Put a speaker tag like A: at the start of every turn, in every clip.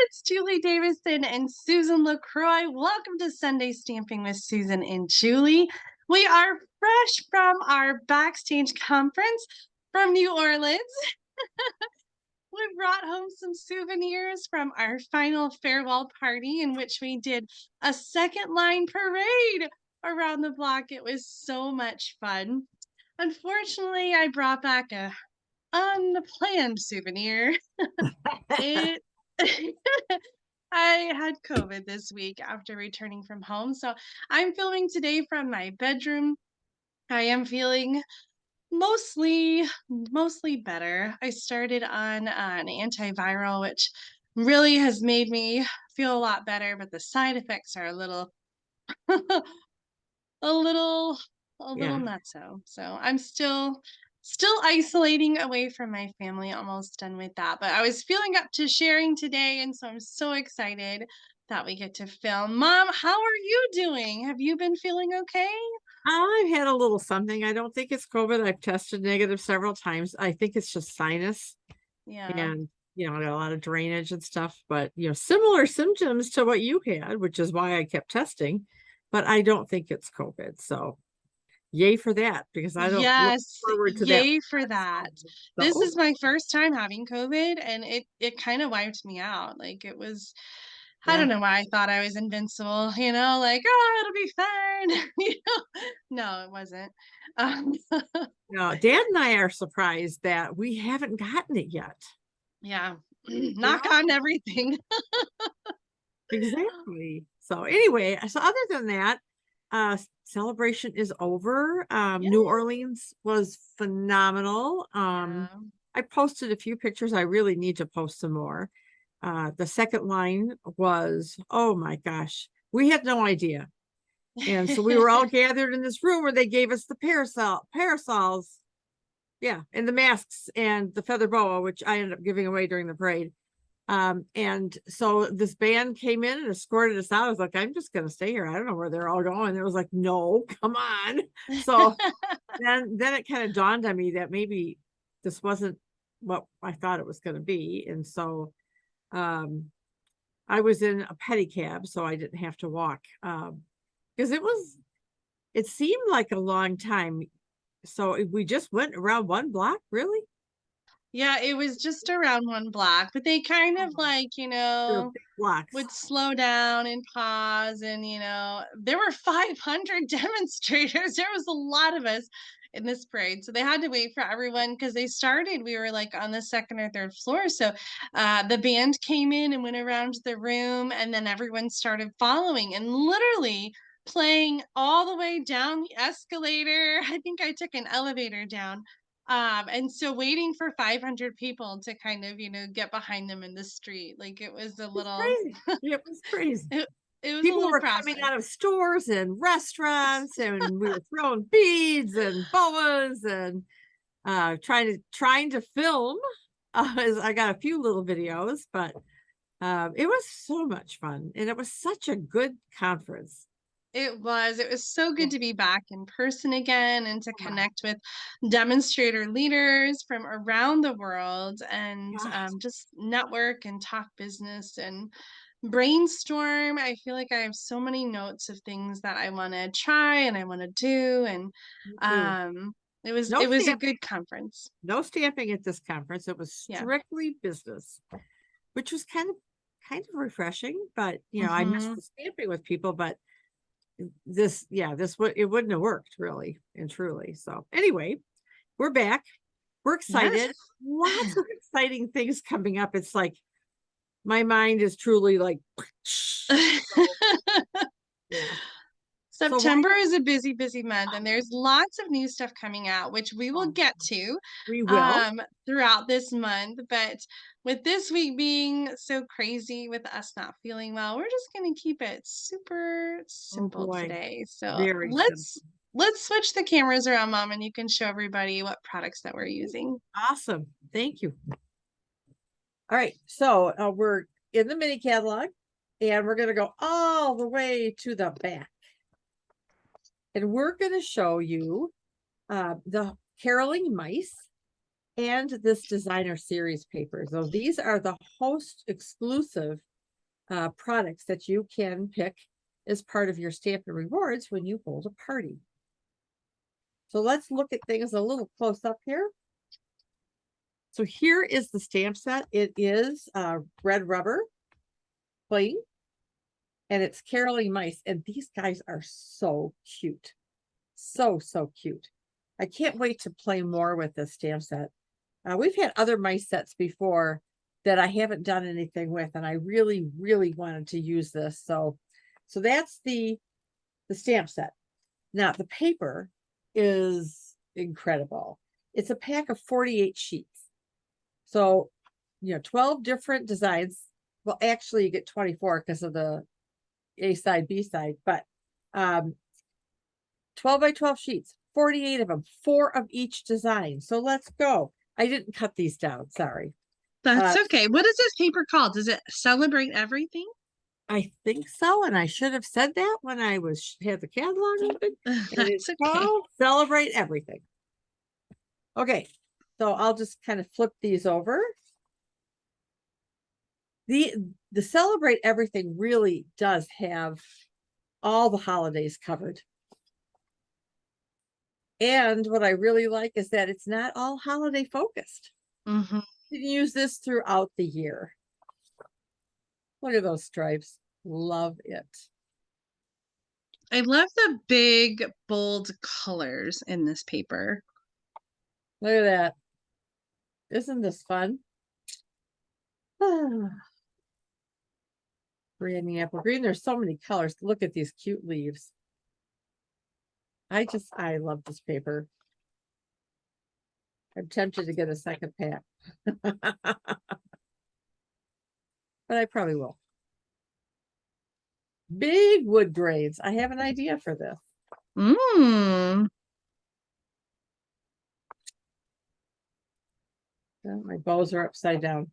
A: it's Julie Davison and Susan LaCroix. Welcome to Sunday Stamping with Susan and Julie. We are fresh from our backstage conference from New Orleans. We brought home some souvenirs from our final farewell party in which we did a second line parade around the block. It was so much fun. Unfortunately, I brought back a unplanned souvenir. It I had COVID this week after returning from home, so I'm filming today from my bedroom. I am feeling mostly better. I started on an antiviral, which really has made me feel a lot better, but the side effects are a little a little
B: Yeah.
A: nutso. So I'm still isolating away from my family, almost done with that. But I was feeling up to sharing today, and so I'm so excited that we get to film. Mom, how are you doing? Have you been feeling okay?
B: I've had a little something. I don't think it's COVID. I've tested negative several times. I think it's just sinus
A: Yeah.
B: and, I got a lot of drainage and stuff, but, similar symptoms to what you had, which is why I kept testing, but I don't think it's COVID. So yay for that, because I don't look
A: Yes,
B: forward to that.
A: yay for that. This
B: So,
A: is my first time having COVID, and it kind of wiped me out. Like it was, I
B: yeah.
A: don't know why I thought I was invincible, like, oh, it'll be fine. No, it wasn't. Um,
B: No, Dad and I are surprised that we haven't gotten it yet.
A: yeah,
B: You
A: knock
B: know?
A: on everything.
B: Exactly. So anyway, so other than that, celebration is over.
A: Yeah,
B: New Orleans was phenomenal.
A: yeah.
B: I posted a few pictures. I really need to post some more. The second line was, oh my gosh, we had no idea. And so we were all gathered in this room where they gave us the parasols, yeah, and the masks and the feather boa, which I ended up giving away during the parade. And so this band came in and escorted us out. I was like, I'm just gonna stay here. I don't know where they're all going. It was like, no, come on. So then it kind of dawned on me that maybe this wasn't what I thought it was gonna be. And so um I was in a pedicab, so I didn't have to walk. Because it seemed like a long time. So we just went around one block, really?
A: Yeah, it was just around one block, but they kind of
B: Oh, they were big blocks.
A: would slow down and pause, and there were 500 demonstrators. There was a lot of us in this parade, so they had to wait for everyone because we were like on the second or third floor, so the band came in and went around the room, and then everyone started following and literally playing all the way down the escalator. I think I took an elevator down, and so waiting for 500 people to kind of, get behind them in the street, like it was a
B: It's
A: little,
B: crazy. It was crazy.
A: it, it was a
B: People
A: little
B: were coming
A: process.
B: out of stores and restaurants, and we were throwing beads and boas and trying to film. I got a few little videos, but it was so much fun, and it was such a good conference.
A: It was so
B: Yeah.
A: good to be back in person again and to
B: Oh
A: connect with demonstrator leaders from around the world and
B: my gosh.
A: just network and talk business and brainstorm. I feel like I have so many notes of things that I want to try and I want to do, and
B: Me too.
A: it was
B: No
A: it was a
B: stamp,
A: good conference.
B: no stamping at this conference. It was
A: Yeah.
B: strictly business, which was kind of refreshing. But I missed
A: Hmm.
B: the stamping with people, but it wouldn't have worked really and truly. So anyway, we're back. We're
A: Yes.
B: excited. Lots of exciting things coming up. It's like my mind is truly like so, yeah. So why
A: September
B: don't
A: is a busy, busy month, and there's lots of new stuff coming out, which we will
B: oh,
A: get to
B: we will?
A: throughout this month. But with this week being so crazy with us not feeling well, we're just going to keep it super
B: Oh
A: simple
B: boy,
A: today. So
B: very
A: let's
B: simple.
A: let's switch the cameras around, Mom, and you can show everybody what products that we're using.
B: Awesome. Thank you. All right. So we're in the mini catalog, and we're going to go all the way to the back. And we're going to show you the caroling mice and this designer series paper. So these are the host exclusive products that you can pick as part of your Stampin' Rewards when you hold a party. So let's look at things a little close up here. So here is the stamp set. It is red rubber, plain, and it's caroling mice. And these guys are so cute. So cute. I can't wait to play more with this stamp set. We've had other mice sets before that I haven't done anything with, and I really wanted to use this. So that's the stamp set. Now the paper is incredible. It's a pack of 48 sheets. So, 12 different designs. Well, actually you get 24 because of the A side, B side, but 12 by 12 sheets, 48 of them, 4 of each design. So let's go. I didn't cut these down, sorry.
A: That's okay. What is this paper called? Does it celebrate everything?
B: I think so, and I should have said that when I had the catalog open.
A: That's okay.
B: Called Celebrate Everything. Okay, so I'll just kind of flip these over. The Celebrate Everything really does have all the holidays covered. And what I really like is that it's not all holiday focused.
A: Mm-hmm.
B: You can use this throughout the year. Look at those stripes. Love it.
A: I love the big, bold colors in this paper.
B: Look at that. Isn't this fun? Granny apple green. There's so many colors. Look at these cute leaves. I love this paper. I'm tempted to get a second pack. But I probably will. Big wood grains. I have an idea for this.
A: Mm.
B: Oh, my bows are upside down.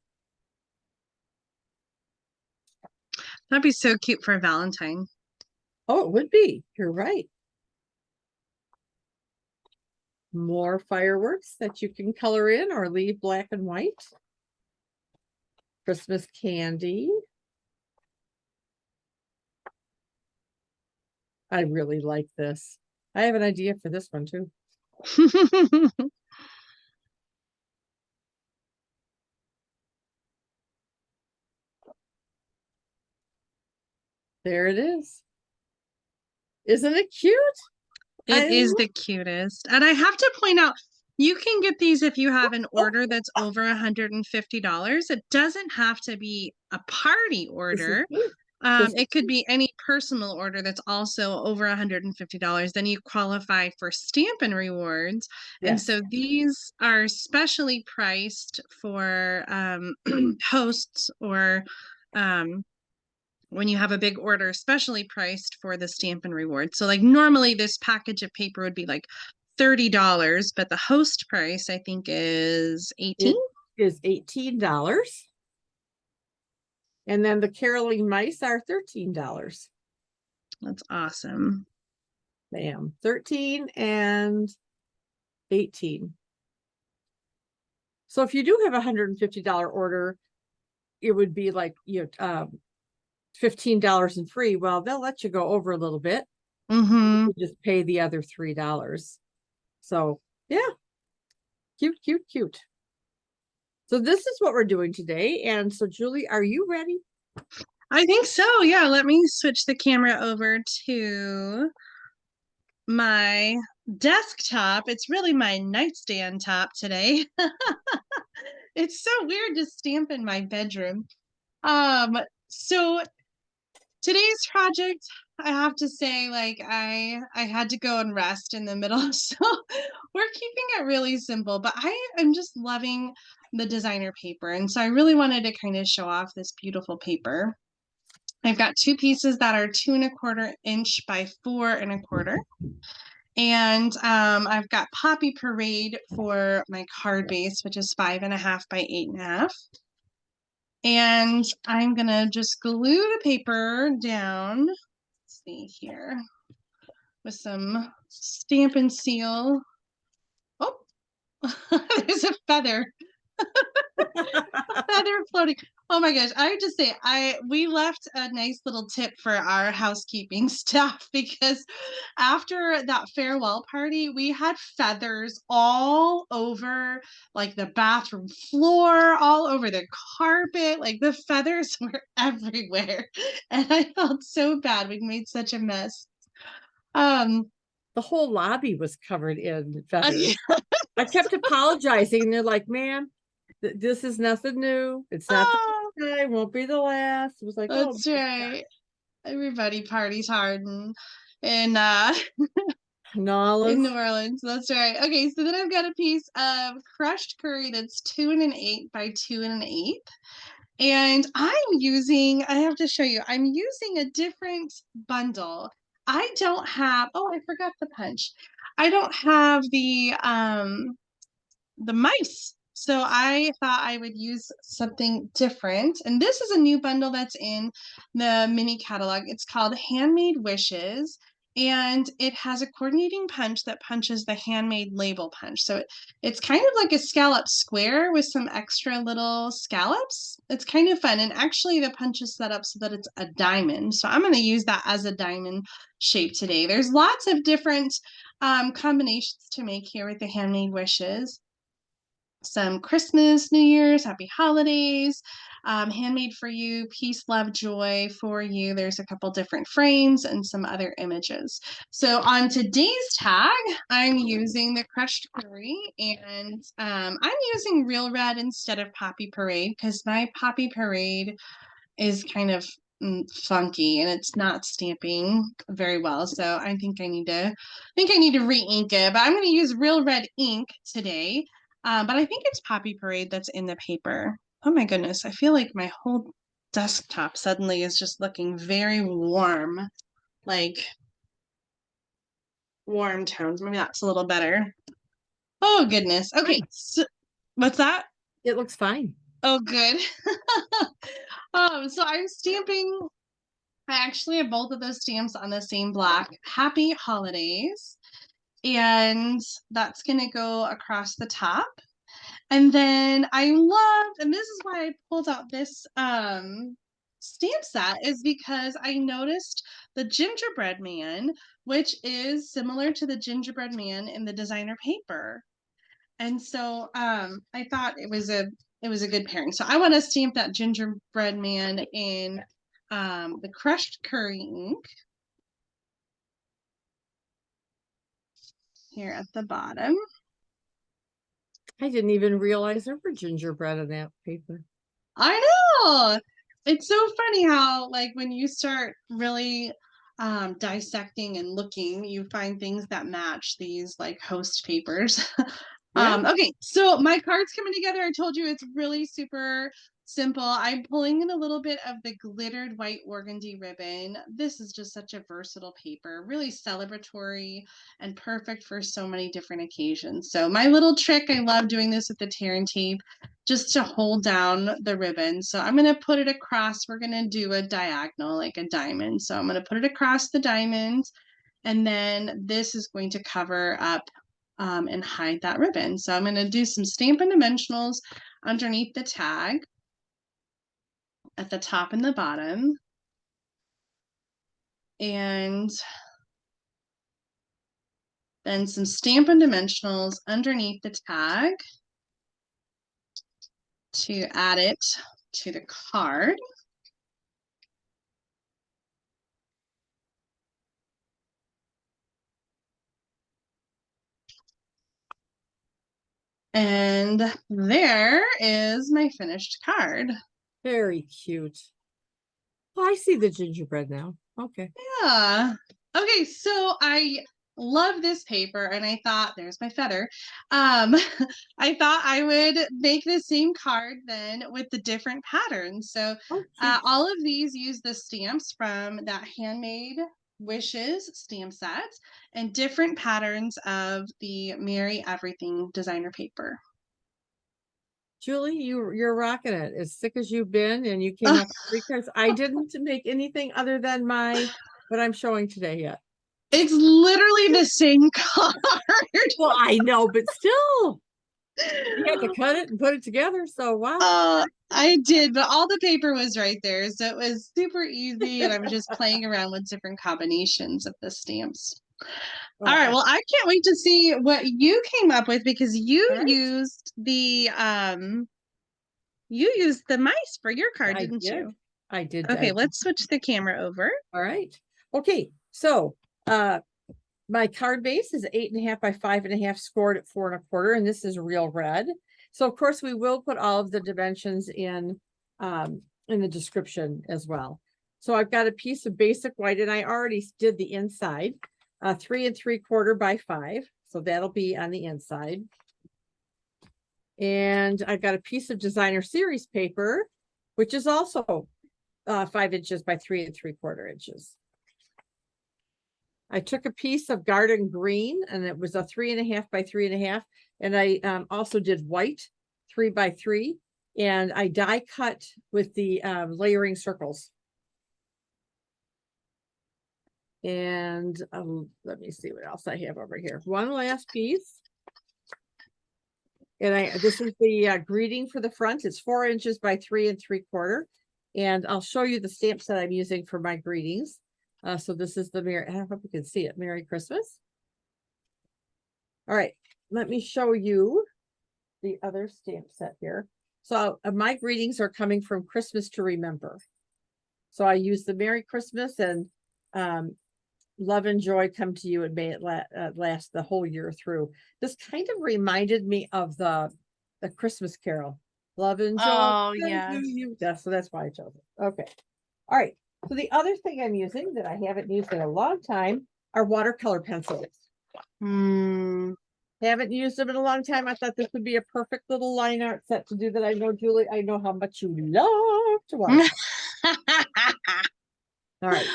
A: That'd be so cute for a Valentine.
B: Oh, it would be. You're right. More fireworks that you can color in or leave black and white. Christmas candy. I really like this. I have an idea for this one too. There it is. Isn't it cute?
A: It is the cutest. And I have to point out, you can get these if you have an order that's over $150. It doesn't have to be a party order. It could be any personal order that's also over $150. Then you qualify for Stampin' Rewards. And
B: Yes.
A: so these are specially priced for hosts or when you have a big order, specially priced for the Stampin' Rewards. So like normally this package of paper would be like $30, but the host price I think is $18.
B: It is $18. And then the caroling mice are $13.
A: That's awesome.
B: Bam. 13 and 18. So if you do have a $150 order, it would be like $15 and free. Well, they'll let you go over a little bit.
A: Mm-hmm.
B: You just pay the other $3. So yeah, cute. So this is what we're doing today. And so Julie, are you ready?
A: I think so. Yeah, let me switch the camera over to my desktop. It's really my nightstand top today. It's so weird to stamp in my bedroom. So today's project, I have to say, like I had to go and rest in the middle, so we're keeping it really simple, but I am just loving the designer paper, and so I really wanted to kind of show off this beautiful paper. I've got 2 pieces that are 2¼ inch by 4¼ and I've got Poppy Parade for my card base, which is 5½ by 8½. And I'm gonna just glue the paper down. Let's see here with some Stampin' Seal. Oh, there's a feather. Feather floating. Oh my gosh. I would just say we left a nice little tip for our housekeeping staff because after that farewell party, we had feathers all over like the bathroom floor, all over the carpet. Like the feathers were everywhere. And I felt so bad. We made such a mess. Um
B: The whole lobby was covered in feathers. I kept apologizing, and they're like, "Ma'am, this is nothing new. It's not the
A: oh,
B: first time, won't be the last." It was like, "Oh
A: that's
B: my
A: right. Everybody parties hard and in
B: Nolans."
A: New Orleans. That's right. Okay, so then I've got a piece of crushed curry that's 2 1/8 by 2 1/8. And I have to show you, I'm using a different bundle. I don't have, oh, I forgot the punch. I don't have the mice. So I thought I would use something different. And this is a new bundle that's in the mini catalog. It's called Handmade Wishes. And it has a coordinating punch that punches the handmade label punch. So it's kind of like a scallop square with some extra little scallops. It's kind of fun. And actually, the punch is set up so that it's a diamond. So I'm going to use that as a diamond shape today. There's lots of different combinations to make here with the Handmade Wishes, some Christmas, New Year's, happy holidays, handmade for you, peace, love, joy for you. There's a couple different frames and some other images. So on today's tag, I'm using the crushed curry, and I'm using Real Red instead of Poppy Parade because my Poppy Parade is kind of funky and it's not stamping very well. So I think I need to re-ink it, but I'm going to use Real Red ink today. But I think it's Poppy Parade that's in the paper. Oh my goodness, I feel like my whole desktop suddenly is just looking very warm, like warm tones. Maybe that's a little better. Oh goodness. Okay, so, what's that?
B: It looks fine.
A: Oh, good. So I'm stamping. I actually have both of those stamps on the same block. Happy holidays. And that's going to go across the top. And then I love, and this is why I pulled out this stamp set, is because I noticed the gingerbread man, which is similar to the gingerbread man in the designer paper. And so I thought it was a good pairing. So I want to stamp that gingerbread man in the crushed curry ink here at the bottom.
B: I didn't even realize there were gingerbread in that paper.
A: I know. It's so funny how, like, when you start really dissecting and looking, you find things that match these like host papers.
B: Yeah.
A: Okay, so my card's coming together. I told you it's really super simple. I'm pulling in a little bit of the glittered white organdy ribbon. This is just such a versatile paper, really celebratory and perfect for so many different occasions. So my little trick, I love doing this with the tear and tape, just to hold down the ribbon. So I'm going to put it across. We're going to do a diagonal, like a diamond. So I'm going to put it across the diamond, and then this is going to cover up and hide that ribbon. So I'm going to do some Stampin' Dimensionals underneath the tag at the top and the bottom. And then some Stampin' Dimensionals underneath the tag to add it to the card. And there is my finished card.
B: Very cute. Oh, I see the gingerbread now. Okay.
A: Yeah. Okay, so I love this paper, and I thought, there's my feather. I thought I would make the same card then with the different patterns. So
B: Oh, cute.
A: all of these use the stamps from that Handmade Wishes stamp set and different patterns of the Merry Everything designer paper.
B: Julie, you're rocking it. As thick as you've been, and you came up with 3 cards. I didn't make anything other than what I'm showing today yet.
A: It's literally the same card.
B: Well, I know, but still. You had to cut it and put it together. So wow.
A: I did, but all the paper was right there. So it was super easy. And I was just playing around with different combinations of the stamps. All
B: Well,
A: right. Well, I can't wait to see what you came up with because
B: all right.
A: you used the mice for your card,
B: I
A: didn't
B: did.
A: you?
B: I did.
A: Okay, let's switch the camera over.
B: All right. Okay. So my card base is 8.5 by 5.5 scored at 4.25, and this is real red. So of course we will put all of the dimensions in the description as well. So I've got a piece of basic white, and I already did the inside, 3 3/4 by 5. So that'll be on the inside. And I've got a piece of designer series paper, which is also 5 inches by 3 3/4 inches. I took a piece of garden green, and it was a 3.5 by 3.5. And I also did white 3 by 3. And I die cut with the layering circles. And let me see what else I have over here. One last piece. And this is the greeting for the front. It's 4 inches by 3 3/4. And I'll show you the stamps that I'm using for my greetings. So this is the Merry, I hope you can see it. Merry Christmas. All right, let me show you the other stamp set here. So my greetings are coming from Christmas to Remember. So I use the Merry Christmas and love and joy come to you, and may it last the whole year through. This kind of reminded me of the Christmas Carol. Love and joy.
A: Oh, yes.
B: So that's why I chose it. Okay. All right. So the other thing I'm using that I haven't used in a long time are watercolor pencils. Haven't used them in a long time. I thought this would be a perfect little line art set to do that. I know, Julie, I know how much you love to watch. All right.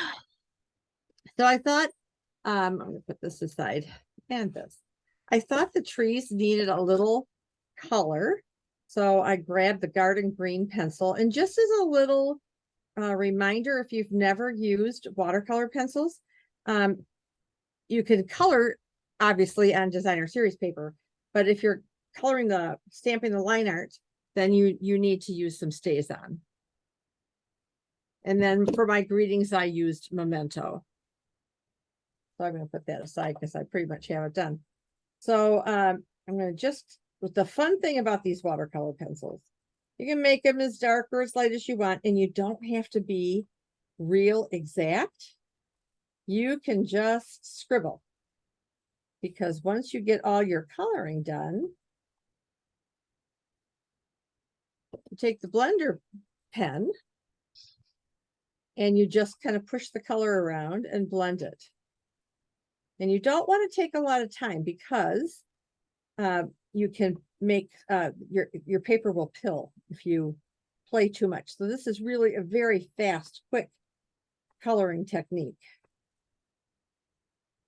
B: So I thought, I'm going to put this aside and this. I thought the trees needed a little color. So I grabbed the garden green pencil, and just as a little reminder, if you've never used watercolor pencils, you can color obviously on designer series paper, but if you're coloring stamping the line art, then you need to use some StazOn. And then for my greetings, I used Memento. So I'm going to put that aside because I pretty much have it done. So I'm going to the fun thing about these watercolor pencils, you can make them as dark or as light as you want, and you don't have to be real exact. You can just scribble, because once you get all your coloring done, you take the blender pen and you just kind of push the color around and blend it. And you don't want to take a lot of time, because you can make your paper will pill if you play too much. So this is really a very fast, quick coloring technique.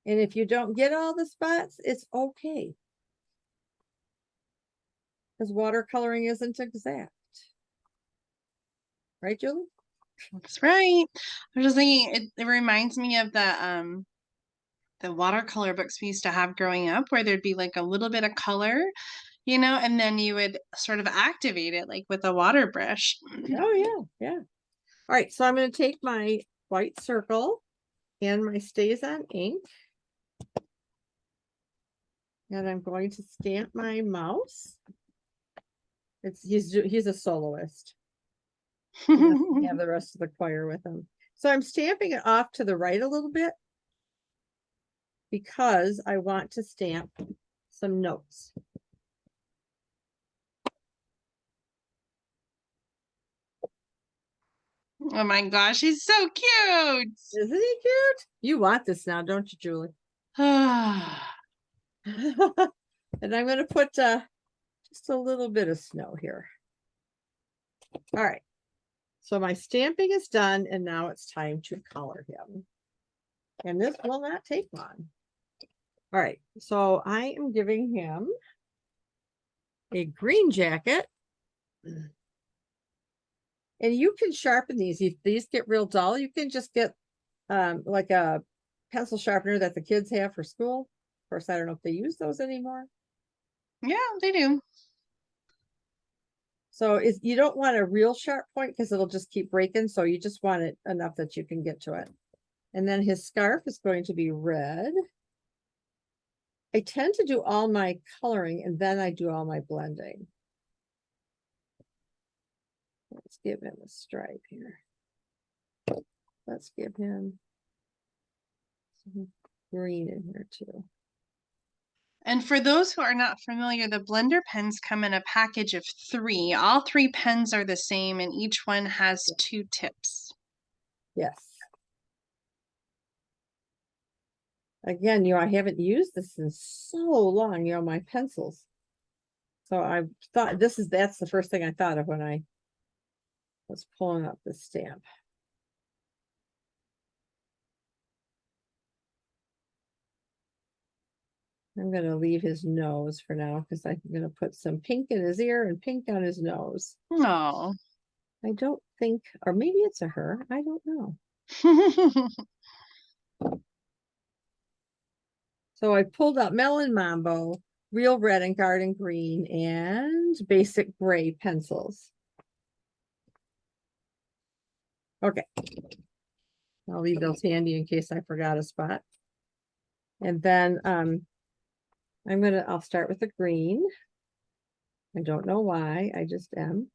B: And if you don't get all the spots, it's okay, because watercoloring isn't exact. Right, Julie?
A: That's right. I was just thinking, it reminds me of the watercolor books we used to have growing up, where there'd be like a little bit of color, and then you would sort of activate it like with a water brush.
B: Oh yeah. All right, so I'm going to take my white circle and my StazOn ink, and I'm going to stamp my mouse. He's a soloist. He doesn't have the rest of the choir with him. So I'm stamping it off to the right a little bit, because I want to stamp some notes.
A: Oh my gosh, he's so cute.
B: Isn't he cute? You want this now, don't you, Julie? And I'm going to put just a little bit of snow here. All right. So my stamping is done, and now it's time to color him. And this will not take long. All right. So I am giving him a green jacket. And you can sharpen these. If these get real dull, you can just get like a pencil sharpener that the kids have for school. Of course, I don't know if they use those anymore.
A: Yeah, they do.
B: So you don't want a real sharp point because it'll just keep breaking. So you just want it enough that you can get to it. And then his scarf is going to be red. I tend to do all my coloring and then I do all my blending. Let's give him a stripe here. Let's give him some green in here too.
A: And for those who are not familiar, the blender pens come in a package of 3. All 3 pens are the same and each one has 2 tips.
B: Yes. Again, I haven't used this in so long, my pencils. So I thought that's the first thing I thought of when I was pulling up the stamp. I'm going to leave his nose for now because I'm going to put some pink in his ear and pink on his nose.
A: No.
B: I don't think, or maybe it's a her. I don't know. So I pulled up Melon Mambo, Real Red and Garden Green, and Basic Gray pencils. Okay. I'll leave those handy in case I forgot a spot. And then I'll start with the green. I don't know why, I just am.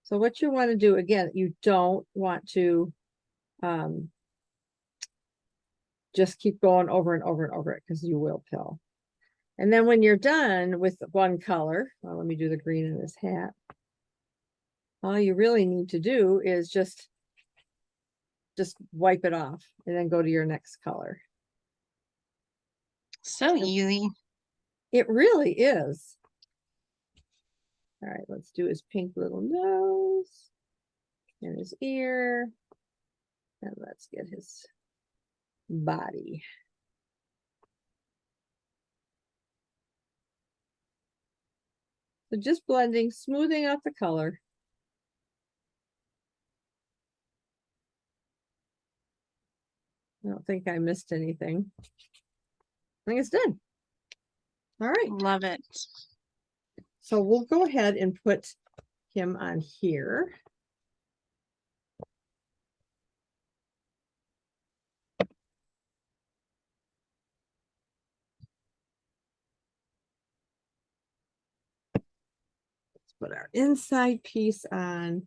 B: So what you want to do, again, you don't want to just keep going over and over and over it because you will pill. And then when you're done with one color, well, let me do the green in his hat. All you really need to do is just wipe it off and then go to your next color.
A: So easy.
B: It really is. All right, let's do his pink little nose and his ear. And let's get his body. So just blending, smoothing out the color. I don't think I missed anything. I think it's done. All right.
A: Love it.
B: So we'll go ahead and put him on here. Let's put our inside piece on.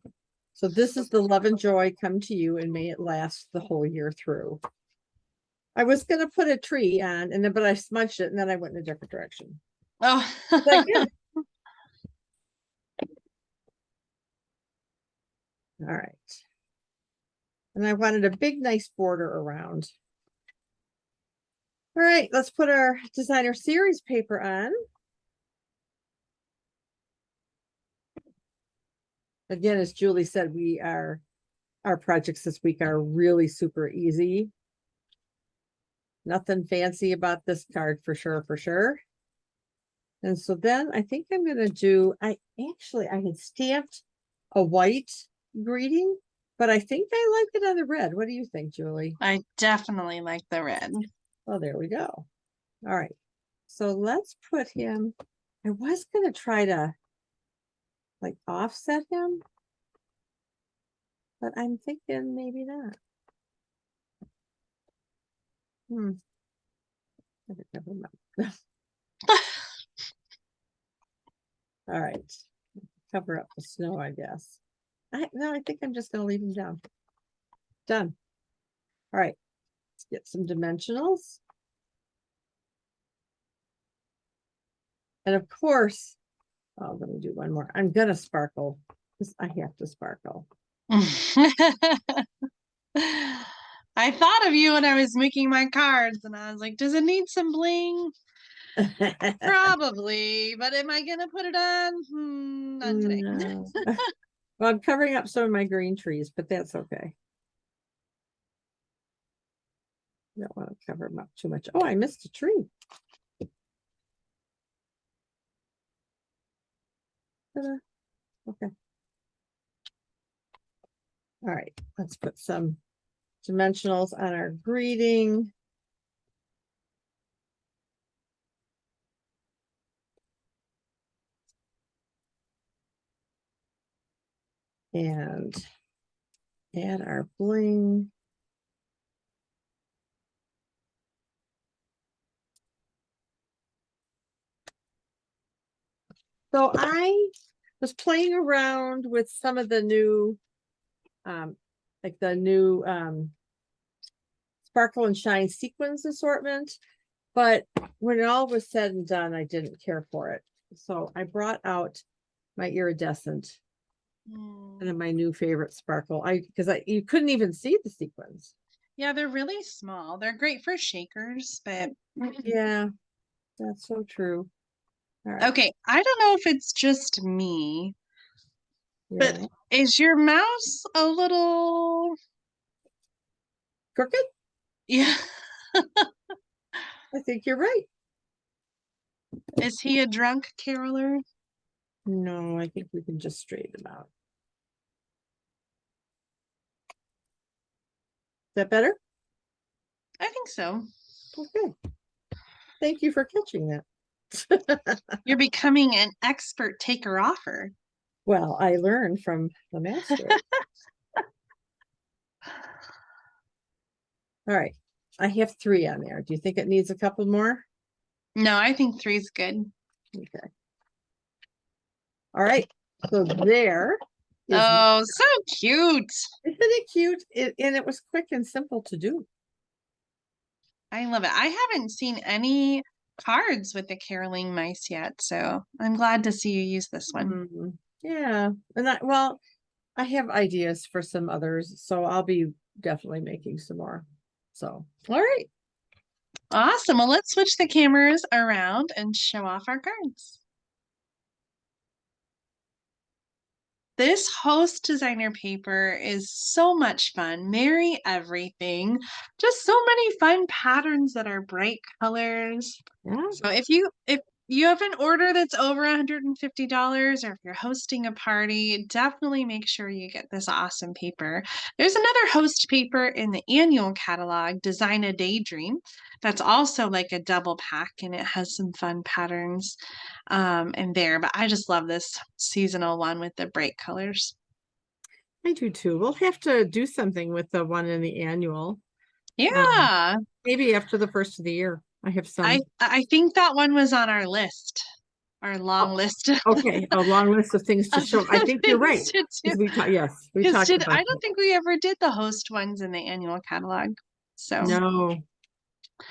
B: So this is the Love and Joy Come to You and May It Last the Whole Year Through. I was going to put a tree on, but I smudged it and then I went in a different direction.
A: Oh.
B: All right. And I wanted a big, nice border around. All right, let's put our designer series paper on. Again, as Julie said, our projects this week are really super easy. Nothing fancy about this card for sure. And so then I think I'm going to do, I had stamped a white greeting, but I think I like it on the red. What do you think, Julie?
A: I definitely like the red.
B: Oh, there we go. All right. So let's put him, I was going to try to like offset him, but I'm thinking maybe not. Never mind. All right. Cover up the snow, I guess. No, I think I'm just going to leave him down. Done. All right. Let's get some dimensionals. And of course, oh, let me do one more. I'm going to sparkle because I have to sparkle.
A: I thought of you when I was making my cards and I was like, does it need some bling? Probably, but am I gonna put it on? Not today.
B: No. Well, I'm covering up some of my green trees, but that's okay. I don't want to cover them up too much. Oh, I missed a tree. Okay. All right, let's put some dimensionals on our greeting. and add our bling. So I was playing around with some of the new, like the new Sparkle and Shine sequins assortment. But when it all was said and done, I didn't care for it. So I brought out my iridescent and then my new favorite sparkle. Because you couldn't even see the sequins.
A: Yeah, they're really small. They're great for shakers, but
B: Yeah, that's so true. All right.
A: okay, I don't know if it's just me, but
B: Yeah.
A: is your mouse a little,
B: Crooked?
A: yeah,
B: I think you're right.
A: is he a drunk caroler?
B: No, I think we can just straighten them out. Is that better?
A: I think so.
B: Okay. Thank you for catching that.
A: You're becoming an expert taker-offer.
B: Well, I learned from the master. All right. I have 3 on there. Do you think it needs a couple more?
A: No, I think three's good.
B: Okay. All right. So there is,
A: Oh, so cute.
B: isn't it cute? And it was quick and simple to do.
A: I love it. I haven't seen any cards with the caroling mice yet, so I'm glad to see you use this one.
B: Yeah. And well, I have ideas for some others, so I'll be definitely making some more. So, all right.
A: Awesome. Well, let's switch the cameras around and show off our cards. This host designer paper is so much fun. Merry everything. Just so many fun patterns that are bright colors.
B: Yeah.
A: So if you have an order that's over $150 or if you're hosting a party, definitely make sure you get this awesome paper. There's another host paper in the annual catalog, Design a Daydream. That's also like a double pack and it has some fun patterns in there. But I just love this seasonal one with the bright colors.
B: I do too. We'll have to do something with the one in the annual.
A: Yeah.
B: Maybe after the first of the year. I have some.
A: I think that one was on our list, our
B: Oh,
A: long list
B: okay, a long list of things to
A: of
B: show. I think you're right.
A: things to do.
B: Because yes, we
A: Because
B: talked
A: I
B: about
A: don't
B: that.
A: think we ever did the host ones in the annual catalog. So
B: No,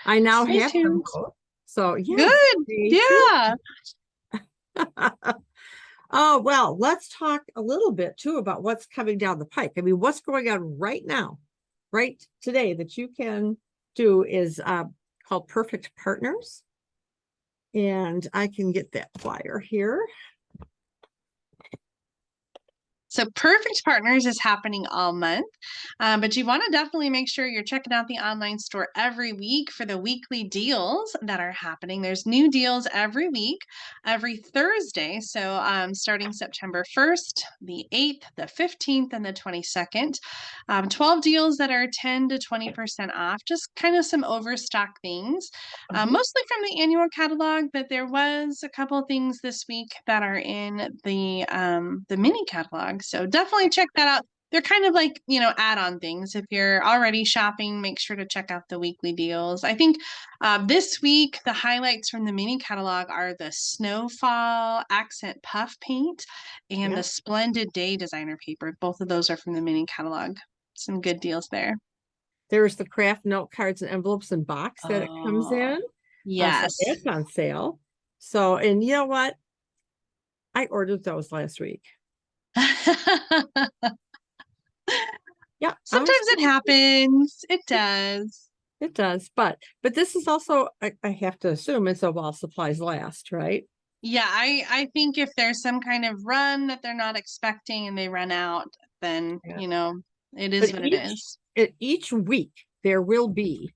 B: I now
A: stay
B: have them
A: tuned.
B: both. So yes,
A: Good.
B: stay
A: Yeah.
B: tuned. Oh, well, let's talk a little bit too about what's coming down the pike. I mean, what's going on right now, right today that you can do is called Perfect Partners. And I can get that flyer here.
A: So Perfect Partners is happening all month, but you want to definitely make sure you're checking out the online store every week for the weekly deals that are happening. There's new deals every week, every Thursday. So starting September 1st, the 8th, the 15th, and the 22nd. 12 deals that are 10 to 20% off, just kind of some overstock things, mostly from the annual catalog, but there was a couple of things this week that are in the mini catalog. So definitely check that out. They're kind of like, add-on things. If you're already shopping, make sure to check out the weekly deals. I think this week, the highlights from the mini catalog are the Snowfall Accent Puff Paint and the Splendid Day Designer Paper. Both of those are from the mini catalog. Some good deals there.
B: There's the craft note cards and envelopes and box that it comes in. So
A: Yes.
B: that's on sale. So, and you know what? I ordered those last week. Yeah.
A: Sometimes it happens. It does.
B: It does. But this is also, I have to assume it's a while supplies last, right?
A: Yeah, I think if there's some kind of run that they're not expecting and they run out, then, it is what it is.
B: Each week there will be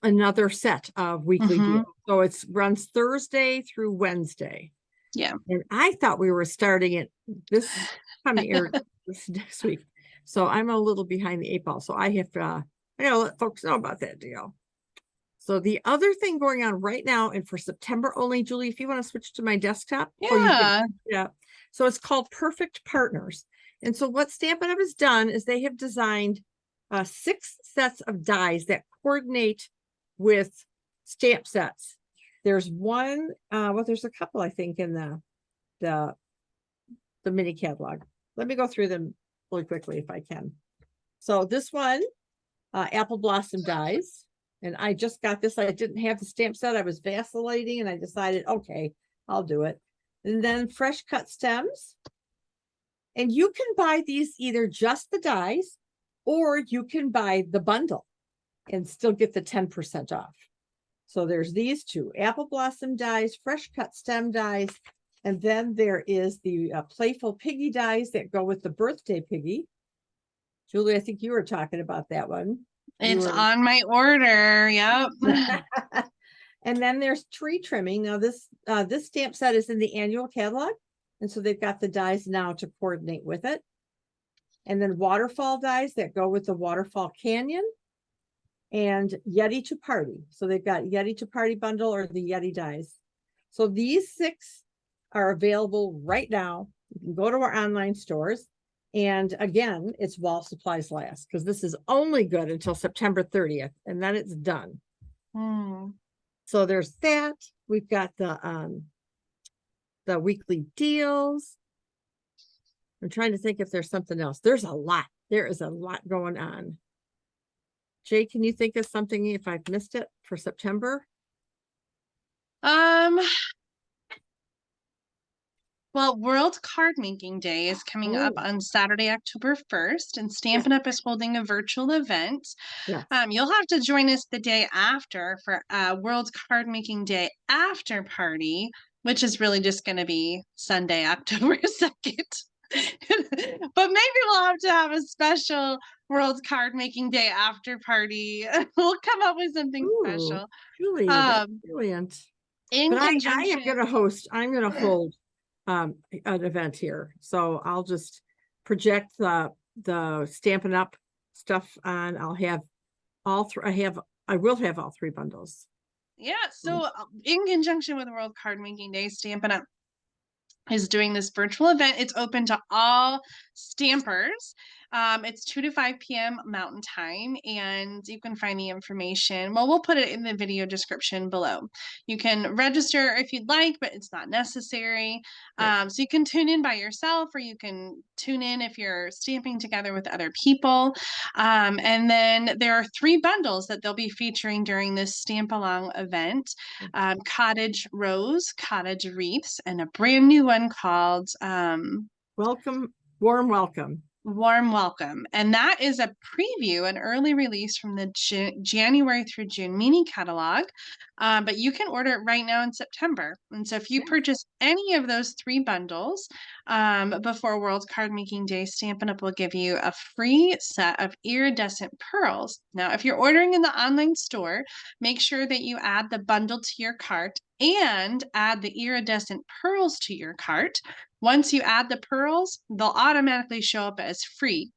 B: another set of weekly deals. So it runs Thursday through Wednesday.
A: Yeah.
B: And I thought we were starting it this coming air this next week. So I'm a little behind the 8 ball. So I gotta let folks know about that deal. So the other thing going on right now, and for September only, Julie, if you want to switch to my desktop.
A: Yeah.
B: Yeah. So it's called Perfect Partners. And so what Stampin' Up! Has done is they have designed 6 sets of dies that coordinate with stamp sets. There's one, well, there's a couple, I think, in the mini catalog. Let me go through them really quickly if I can. So this one, Apple Blossom dies. And I just got this. I didn't have the stamp set. I was vacillating and I decided, okay, I'll do it. And then Fresh Cut Stems. And you can buy these either just the dies, or you can buy the bundle and still get the 10% off. So there's these two, Apple Blossom dies, Fresh Cut Stem dies, and then there is the Playful Piggy dies that go with the Birthday Piggy. Julie, I think you were talking about that one.
A: It's on my order. Yep.
B: And then there's Tree Trimming. Now this stamp set is in the annual catalog. And so they've got the dies now to coordinate with it. And then Waterfall dies that go with the Waterfall Canyon. And Yeti to Party. So they've got Yeti to Party bundle or the Yeti dies. So these 6 are available right now. You can go to our online stores. And again, it's while supplies last, because this is only good until September 30th, and then it's done. So there's that. We've got the weekly deals. I'm trying to think if there's something else. There's a lot. There is a lot going on. Jay, can you think of something if I've missed it for September?
A: Well, World Card Making Day is coming up on Saturday, October 1st, and Stampin' Up! Is holding a virtual event.
B: Yeah.
A: You'll have to join us the day after for World Card Making Day after party, which is really just going to be Sunday, October 2nd. But maybe we'll have to have a special World Card Making Day after party. We'll come up with something special.
B: Julie, that's brilliant. But I am going to host, I'm going to hold an event here. So I'll just project the Stampin' Up! Stuff on. I'll have all three. I will have all 3 bundles.
A: Yeah. So in conjunction with World Card Making Day, Stampin' Up! Is doing this virtual event. It's open to all stampers. It's 2 to 5 p.m. Mountain Time, and you can find the information. Well, we'll put it in the video description below. You can register if you'd like, but it's not necessary. So you can tune in by yourself, or you can tune in if you're stamping together with other people. And then there are 3 bundles that they'll be featuring during this Stamp Along event. Cottage Rose, Cottage Wreaths, and a brand new one called
B: Warm Welcome.
A: Warm Welcome. And that is a preview, an early release from the January through June mini catalog. But you can order it right now in September. And so if you purchase any of those 3 bundles before World Card Making Day, Stampin' Up! Will give you a free set of iridescent pearls. Now, if you're ordering in the online store, make sure that you add the bundle to your cart and add the iridescent pearls to your cart. Once you add the pearls, they'll automatically show up as free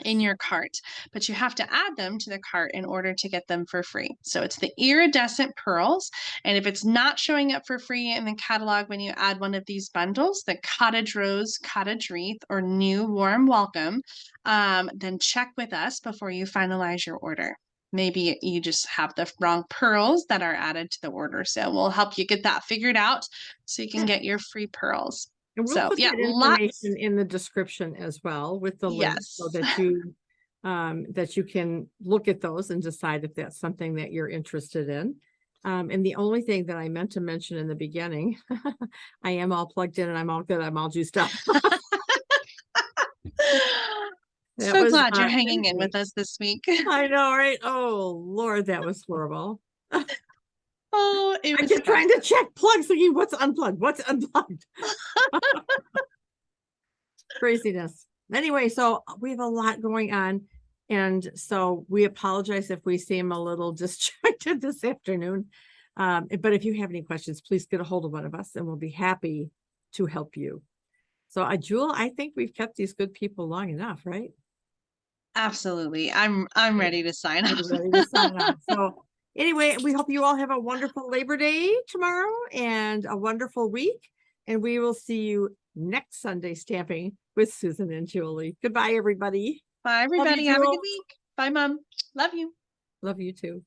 A: in your cart, but you have to add them to the cart in order to get them for free. So it's the iridescent pearls. And if it's not showing up for free in the catalog when you add one of these bundles, the Cottage Rose, Cottage Wreath, or new Warm Welcome, then check with us before you finalize your order. Maybe you just have the wrong pearls that are added to the order. So we'll help you get that figured out so you can get your free pearls.
B: And we'll put that information in the description as well with the links so that you can look at those and decide if that's something that you're interested in. And the only thing that I meant to mention in the beginning, I am all plugged in and I'm all good. I'm all juiced up.
A: So glad you're hanging in with us this week.
B: I know, right? Oh, Lord, that was horrible.
A: Oh, it was
B: I kept trying to check plugs, thinking, what's unplugged? What's unplugged? Craziness. Anyway, so we have a lot going on. And so we apologize if we seem a little distracted this afternoon. But if you have any questions, please get a hold of one of us and we'll be happy to help you. So, Jewel, I think we've kept these good people long enough, right?
A: Absolutely. I'm ready to sign off.
B: So anyway, we hope you all have a wonderful Labor Day tomorrow and a wonderful week. And we will see you next Sunday stamping with Susan and Julie. Goodbye, everybody.
A: Bye,
B: Love you,
A: everybody. Have a good
B: Jules.
A: week. Bye, Mom. Love you.
B: Love you too.